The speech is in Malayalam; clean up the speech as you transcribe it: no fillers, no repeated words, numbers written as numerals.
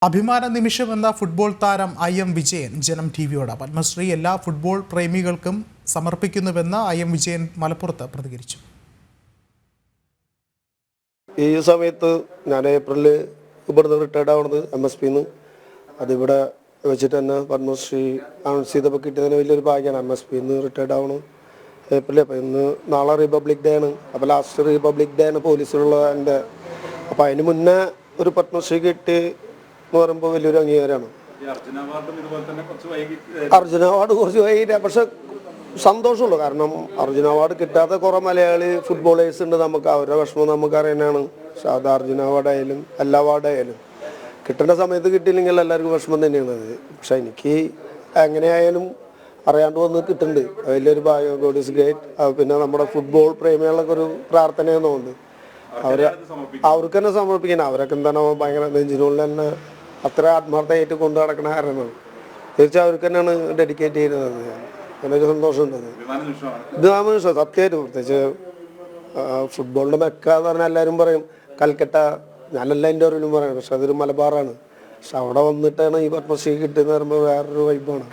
അഭിമാന നിമിഷമെന്ന ഫുട്ബോൾ താരം IM വിജയൻ ജനം ടിവിയോട് പത്മശ്രീ എല്ലാ ഫുട്ബോൾ പ്രേമികൾക്കും സമർപ്പിക്കുന്നുവെന്ന് IM വിജയൻ മലപ്പുറത്ത് പ്രതികരിച്ചു. ഈ സമയത്ത് ഞാൻ ഏപ്രിലിൽ ഇവിടുന്ന് റിട്ടയർഡ് ആവുന്നത് MSP-ന്ന്. അതിവിടെ വെച്ചിട്ട് തന്നെ പത്മശ്രീ അനൗൺസ് ചെയ്തപ്പോൾ കിട്ടിയതിന് വലിയൊരു ഭാഗ്യമാണ്. MSP-ന്ന് റിട്ടയർഡ് ആവണം ഏപ്രിൽ. അപ്പോൾ ഇന്ന് നാളെ റിപ്പബ്ലിക് ഡേ ആണ്. അപ്പോൾ ലാസ്റ്റ് റിപ്പബ്ലിക് ഡേ ആണ് പോലീസിലുള്ള എൻ്റെ. അപ്പോൾ അതിന് മുന്നേ ഒരു പത്മശ്രീ കിട്ടി എന്ന് പറയുമ്പോൾ വലിയൊരു അംഗീകാരമാണ്. അർജുന അവാർഡ് കുറച്ച് വൈകിട്ട്, പക്ഷെ സന്തോഷമുള്ളൂ. കാരണം അർജുന അവാർഡ് കിട്ടാത്ത കുറേ മലയാളി ഫുട്ബോളേഴ്സ് ഉണ്ട്. നമുക്ക് അവരുടെ വിഷമം നമുക്ക് അറിയാനാണ്. അത് അർജുന അവാർഡായാലും എല്ലാ അവാർഡായാലും കിട്ടേണ്ട സമയത്ത് കിട്ടിയില്ലെങ്കിൽ എല്ലാവർക്കും വിഷമം തന്നെയാണ് അത്. പക്ഷെ എനിക്ക് എങ്ങനെയായാലും അറിയാണ്ട് വന്ന് കിട്ടുന്നുണ്ട്. വലിയൊരു ഭാഗ്യം. God is great. പിന്നെ നമ്മുടെ ഫുട്ബോൾ പ്രേമികളൊക്കെ ഒരു പ്രാർത്ഥനയെന്ന് തോന്നുന്നു. അവർക്ക് തന്നെ സമർപ്പിക്കണം. അവരൊക്കെ എന്താണ് ഭയങ്കര നെഞ്ചിനുള്ളിൽ തന്നെ അത്ര ആത്മാർത്ഥമായിട്ട് കൊണ്ടു നടക്കണ കാരണമാണ്. തീർച്ചയായും അവർക്ക് തന്നെയാണ് ഡെഡിക്കേറ്റ് ചെയ്യുന്നത്. അതിനൊരു സന്തോഷമുണ്ട്. ഇത് സത്യമായിട്ടും പ്രത്യേകിച്ച് ഫുട്ബോളിൻ്റെ മെക്ക എന്ന് പറഞ്ഞാൽ എല്ലാവരും പറയും കൽക്കട്ട. ഞാനെല്ലാം എൻ്റെ അറിവിലും പറയണം. പക്ഷെ അതൊരു മലബാറാണ്. പക്ഷെ അവിടെ വന്നിട്ടാണ് ഈ പത്മശ്രീ കിട്ടുന്നത് പറയുമ്പോൾ വേറൊരു വൈബാണ്.